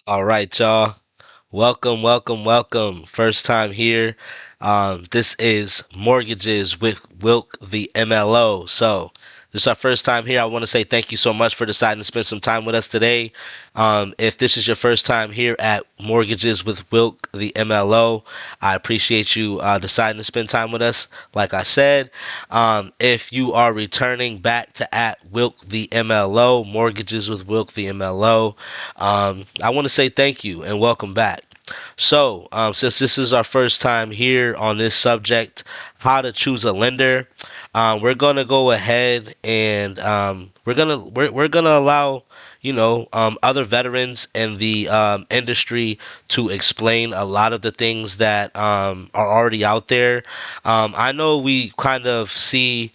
All right, y'all. Welcome, welcome, welcome. First time here. This is Mortgages with Wilk the MLO. So, this is our first time here. I want to say thank you so much for deciding to spend some time with us today. If this is your first time here at Mortgages with Wilk the MLO, I appreciate you deciding to spend time with us. Like I said, if you are returning back to at Wilk the MLO, Mortgages with Wilk the MLO, I want to say thank you and welcome back. So, since this is our first time here on this subject, how to choose a lender, we're gonna go ahead and we're gonna allow other veterans in the industry to explain a lot of the things that are already out there. I know we kind of see.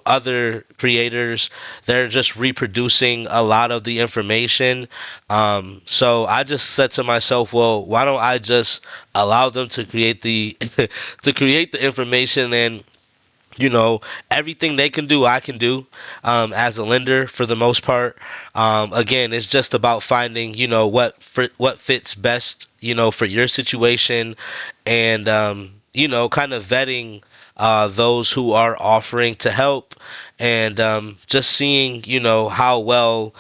Other creators, they're just reproducing a lot of the information. So I just said to myself, well, why don't I just allow them to create the to create the information, and you know everything they can do I can do as a lender for the most part. Again, it's just about finding what fits best for your situation, and kind of vetting those who are offering to help, and just seeing how well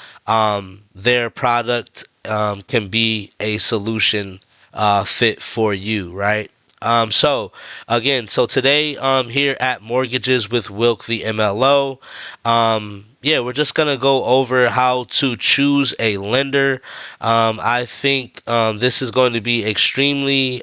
their product can be a solution fit for you, right? So today, here at Mortgages with Wilk the MLO, yeah, we're just gonna go over how to choose a lender. I think this is going to be extremely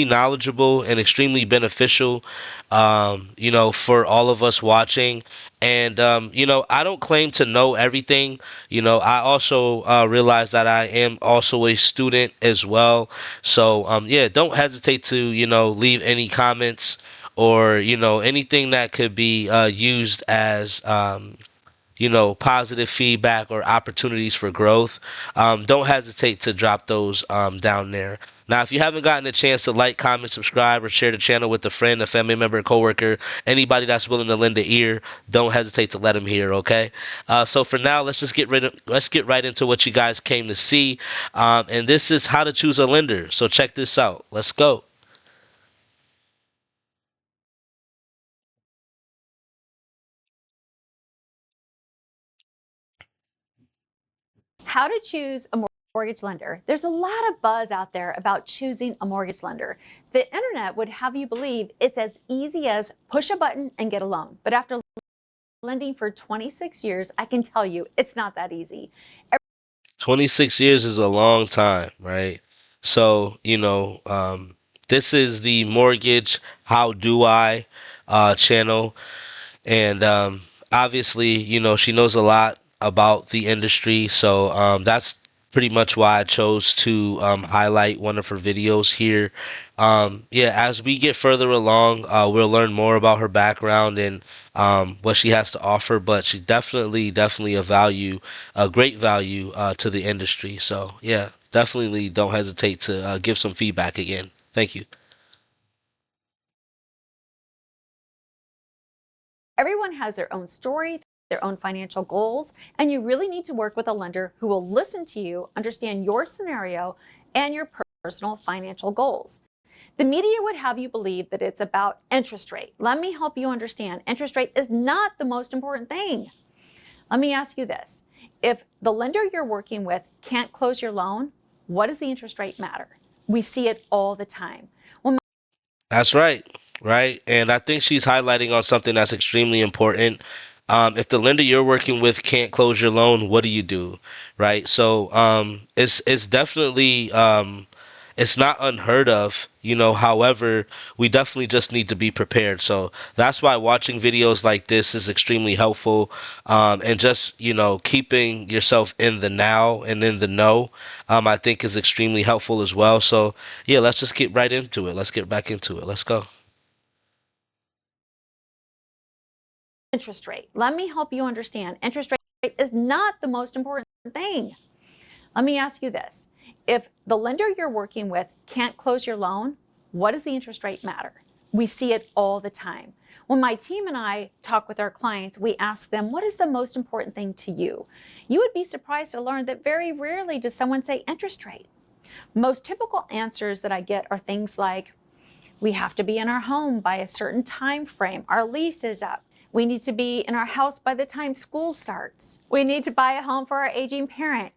knowledgeable and extremely beneficial, for all of us watching. And, I don't claim to know everything. I also realize that I am also a student as well. So, yeah, don't hesitate to, leave any comments or, anything that could be used as, positive feedback or opportunities for growth. Don't hesitate to drop those down there. Now, if you haven't gotten a chance to like, comment, subscribe, or share the channel with a friend, a family member, a coworker, anybody that's willing to lend an ear, don't hesitate to let them hear. Okay. So for now, let's get right into what you guys came to see, and this is how to choose a lender. So check this out. Let's go. How to choose a mortgage lender. There's a lot of buzz out there about choosing a mortgage lender. The internet would have you believe it's as easy as push a button and get a loan. But after lending for 26 years, I can tell you it's not that easy. 26 years is a long time, right? So, this is the Mortgage How Do I channel. And obviously, she knows a lot about the industry. So that's pretty much why I chose to highlight one of her videos here. Yeah, as we get further along, we'll learn more about her background and what she has to offer. But she's definitely a great value to the industry. So yeah, definitely don't hesitate to give some feedback again. Thank you. Everyone has their own story, their own financial goals, and you really need to work with a lender who will listen to you, understand your scenario, and your personal financial goals. The media would have you believe that it's about interest rate. Let me help you understand. Interest rate is not the most important thing. Let me ask you this. If the lender you're working with can't close your loan, what does the interest rate matter? We see it all the time. Well, That's right, right. And I think she's highlighting on something that's extremely important. If the lender you're working with can't close your loan, what do you do, right? So it's definitely it's not unheard of, However, we definitely just need to be prepared. So that's why watching videos like this is extremely helpful, and just keeping yourself in the now and in the know, I think is extremely helpful as well. So yeah, let's just get right into it. Let's get back into it. Let's go. interest rate. Let me help you understand. Interest rate is not the most important thing. Let me ask you this. If the lender you're working with can't close your loan, what does the interest rate matter? We see it all the time. When my team and I talk with our clients, we ask them, what is the most important thing to you? You would be surprised to learn that very rarely does someone say interest rate. Most typical answers that I get are things like, we have to be in our home by a certain time frame. Our lease is up. We need to be in our house by the time school starts. We need to buy a home for our aging parent.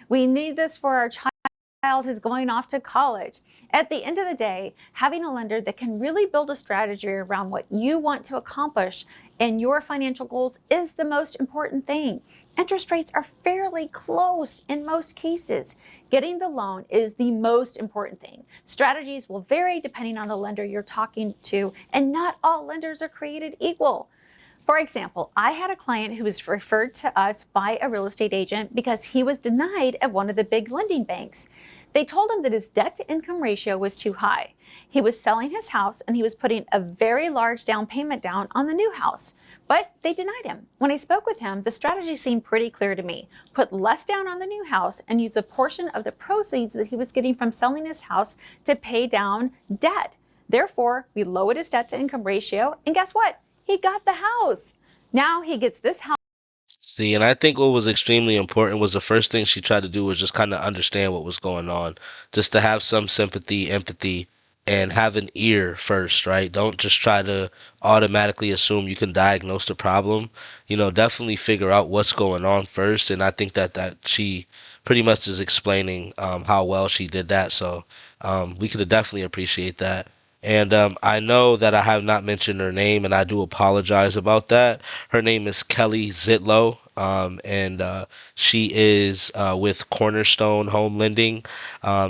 We need this for our child who's going off to college. At the end of the day, having a lender that can really build a strategy around what you want to accomplish and your financial goals is the most important thing. Interest rates are fairly close in most cases. Getting the loan is the most important thing. Strategies will vary depending on the lender you're talking to, and not all lenders are created equal. For example, I had a client who was referred to us by a real estate agent because he was denied at one of the big lending banks. They told him that his debt to income ratio was too high. He was selling his house and he was putting a very large down payment down on the new house, but they denied him. When I spoke with him, the strategy seemed pretty clear to me. Put less down on the new house and use a portion of the proceeds that he was getting from selling his house to pay down debt. Therefore, we lowered his debt to income ratio, and guess what? He got the house. Now he gets this house. See, and I think what was extremely important was the first thing she tried to do was just kind of understand what was going on, just to have some sympathy, empathy, and have an ear first, right? Don't just try to automatically assume you can diagnose the problem. Definitely figure out what's going on first. And I think that she pretty much is explaining how well she did that. So we could definitely appreciate that. And I know that I have not mentioned her name, and I do apologize about that. Her name is Kelly Zitlow, and she is with Cornerstone Home Lending.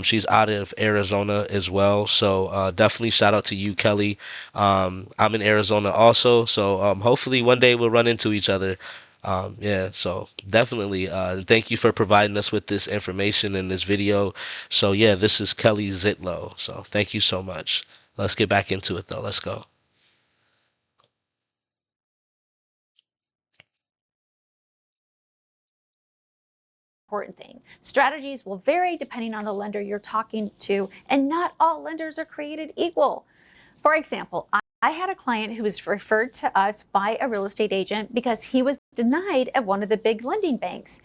She's out of Arizona as well, so definitely shout out to you, Kelly. I'm in Arizona also, so hopefully one day we'll run into each other. Yeah, so definitely thank you for providing us with this information in this video. So yeah, this is Kelly Zitlow. So thank you so much. Let's get back into it though. Let's go. Important thing. Strategies will vary depending on the lender you're talking to, and not all lenders are created equal. For example, I had a client who was referred to us by a real estate agent because he was denied at one of the big lending banks.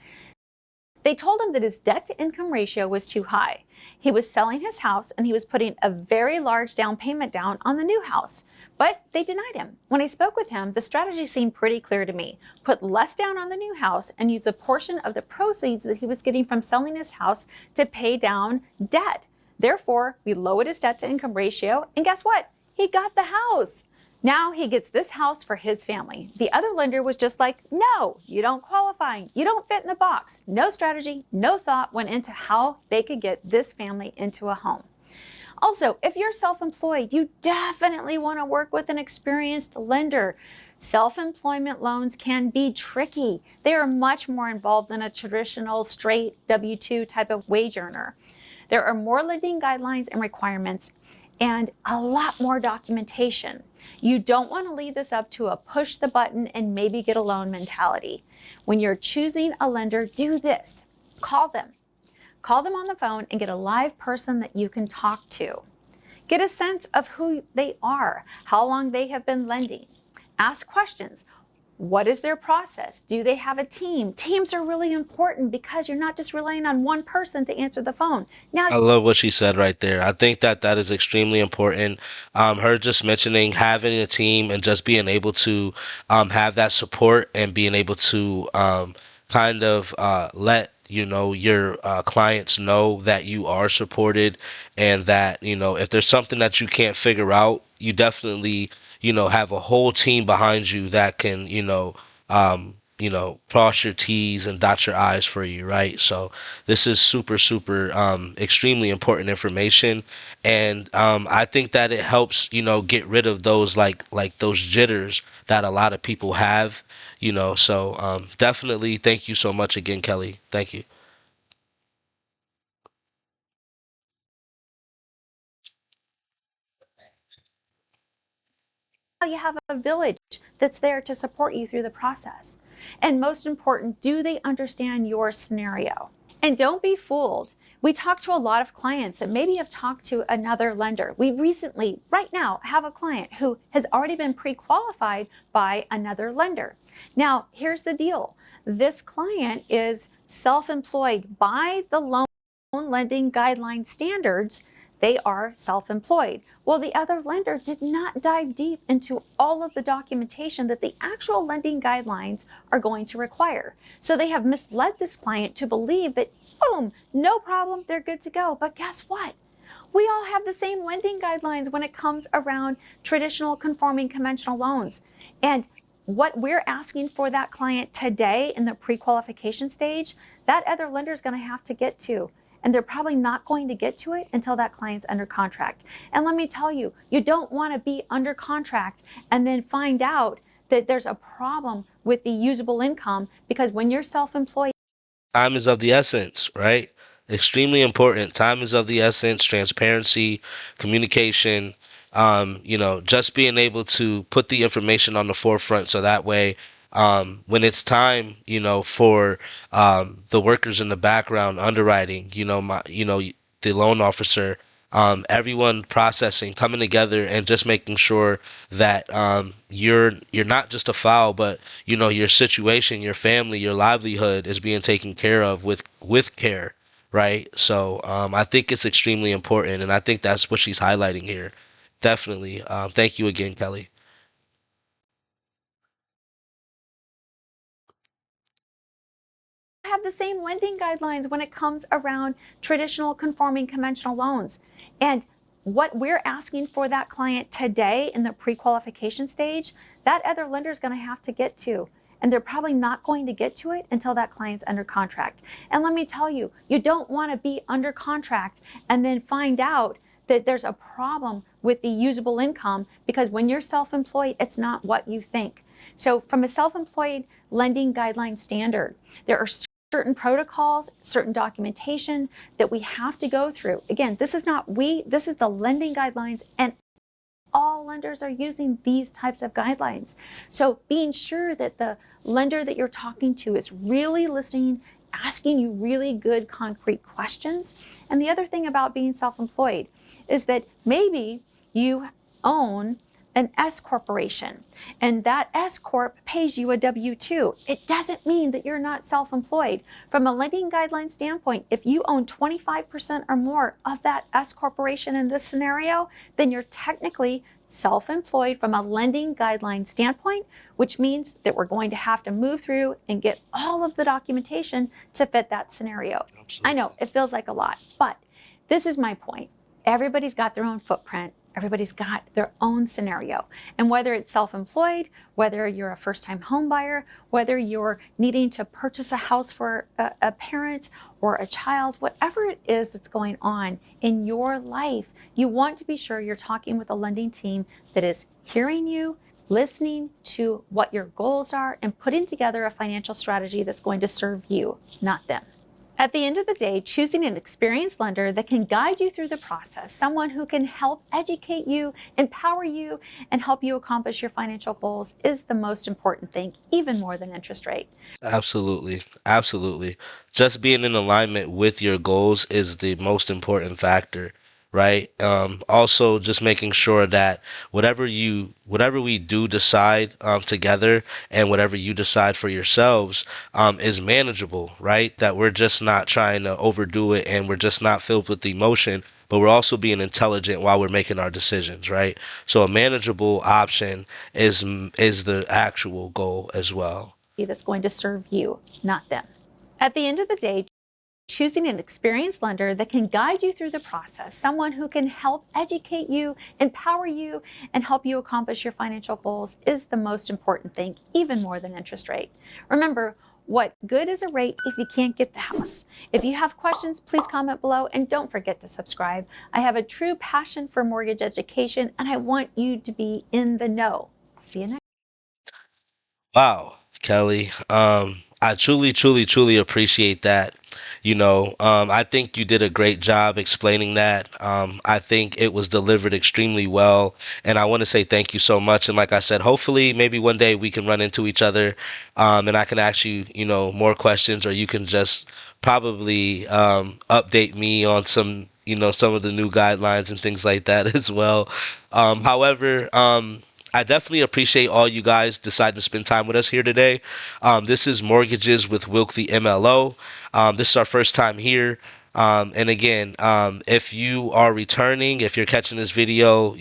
They told him that his debt to income ratio was too high. He was selling his house and he was putting a very large down payment down on the new house, but they denied him. When I spoke with him, the strategy seemed pretty clear to me. Put less down on the new house and use a portion of the proceeds that he was getting from selling his house to pay down debt. Therefore, we lowered his debt to income ratio, and guess what? He got the house. Now he gets this house for his family. The other lender was just like, no, you don't qualify. You don't fit in the box. No strategy, no thought went into how they could get this family into a home. Also, if you're self-employed, you definitely want to work with an experienced lender. Self-employment loans can be tricky. They are much more involved than a traditional straight W-2 type of wage earner. There are more lending guidelines and requirements and a lot more documentation. You don't want to leave this up to a push the button and maybe get a loan mentality. When you're choosing a lender, do this. Call them. Call them on the phone and get a live person that you can talk to. Get a sense of who they are, how long they have been lending. Ask questions. What is their process? Do they have a team? Teams are really important because you're not just relying on one person to answer the phone. Now, I love what she said right there. I think that is extremely important. Her just mentioning having a team and just being able to have that support and being able to kind of let your clients know that you are supported, and that if there's something that you can't figure out, you definitely have a whole team behind you that can cross your T's and dot your I's for you, right? So this is super, super, extremely important information, and I think that it helps, get rid of those like those jitters that a lot of people have, So definitely, thank you so much again, Kelly. Thank you. you have a village that's there to support you through the process. And most important, do they understand your scenario? And don't be fooled. We talk to a lot of clients that maybe have talked to another lender. We recently, right now, have a client who has already been pre-qualified by another lender. Now, here's the deal. This client is self-employed by the loan lending guideline standards. They are self-employed. Well, the other lender did not dive deep into all of the documentation that the actual lending guidelines are going to require. So they have misled this client to believe that, boom, no problem, they're good to go. But guess what? We all have the same lending guidelines when it comes around traditional conforming conventional loans. And what we're asking for that client today in the pre-qualification stage, that other lender is going to have to get to. And they're probably not going to get to it until that client's under contract. And let me tell you, you don't want to be under contract and then find out that there's a problem with the usable income, because when you're self-employed, Time is of the essence, right? Extremely important. Time is of the essence, transparency, communication, just being able to put the information on the forefront so that way, when it's time, for the workers in the background, underwriting, the loan officer, everyone processing, coming together and just making sure that you're not just a file, but your situation, your family, your livelihood is being taken care of with care, right? So I think it's extremely important, and I think that's what she's highlighting here. Definitely. Thank you again, Kelly. have the same lending guidelines when it comes around traditional conforming conventional loans. And what we're asking for that client today in the pre-qualification stage, that other lender is going to have to get to. And they're probably not going to get to it until that client's under contract. And let me tell you, you don't want to be under contract and then find out that there's a problem with the usable income, because when you're self-employed, it's not what you think. So from a self-employed lending guideline standard, there are certain protocols, certain documentation that we have to go through. Again, this is not we, this is the lending guidelines, and all lenders are using these types of guidelines. So being sure that the lender that you're talking to is really listening, asking you really good concrete questions. And the other thing about being self-employed is that maybe you own an S corporation, and that S corp pays you a W-2. It doesn't mean that you're not self-employed. From a lending guideline standpoint, if you own 25% or more of that S corporation in this scenario, then you're technically self-employed from a lending guideline standpoint, which means that we're going to have to move through and get all of the documentation to fit that scenario. I know Absolutely. it feels like a lot, but this is my point. Everybody's got their own footprint. Everybody's got their own scenario. And whether it's self-employed, whether you're a first-time home buyer, whether you're needing to purchase a house for a parent or a child, whatever it is that's going on in your life, you want to be sure you're talking with a lending team that is hearing you, listening to what your goals are, and putting together a financial strategy that's going to serve you, not them. At the end of the day, choosing an experienced lender that can guide you through the process, someone who can help educate you, empower you, and help you accomplish your financial goals, is the most important thing, even more than interest rate. Absolutely. Absolutely. Just being in alignment with your goals is the most important factor, right? Also just making sure that whatever we do decide together, and whatever you decide for yourselves is manageable, right? That we're just not trying to overdo it, and we're just not filled with emotion, but we're also being intelligent while we're making our decisions, right? So a manageable option is the actual goal as well. That's going to serve you, not them. At the end of the day, choosing an experienced lender that can guide you through the process, someone who can help educate you, empower you, and help you accomplish your financial goals, is the most important thing, even more than interest rate. Remember, what good is a rate if you can't get the house? If you have questions, please comment below, and don't forget to subscribe. I have a true passion for mortgage education, and I want you to be in the know. See you next. Wow, Kelly. I truly, truly, truly appreciate that. I think you did a great job explaining that. I think it was delivered extremely well, and I want to say thank you so much. And like I said, hopefully, maybe one day we can run into each other, and I can ask you, more questions, or you can just probably update me on some of the new guidelines and things like that as well. However, I definitely appreciate all you guys deciding to spend time with us here today. This is Mortgages with Wilk the MLO. This is our first time here. And again, if you are returning, if you're catching this video,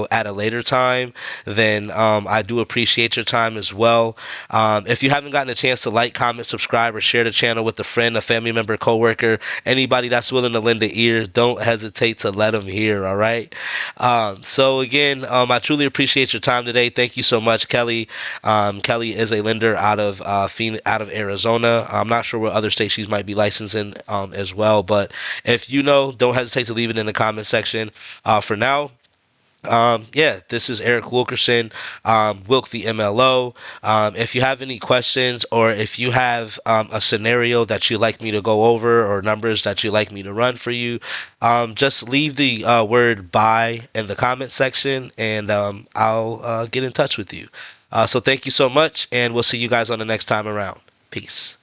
at a later time, then I do appreciate your time as well. If you haven't gotten a chance to like, comment, subscribe, or share the channel with a friend, a family member, coworker, anybody that's willing to lend an ear, don't hesitate to let them hear. All right. So again, I truly appreciate your time today. Thank you so much, Kelly. Kelly is a lender out of Phoenix, out of Arizona. I'm not sure what other states she might be licensed in as well, but if you know, don't hesitate to leave it in the comment section. For now, yeah, this is Eric Wilkerson, Wilk the MLO. If you have any questions, or if you have a scenario that you'd like me to go over, or numbers that you'd like me to run for you, just leave the word buy in the comment section, and I'll get in touch with you. So thank you so much, and we'll see you guys on the next time around. Peace.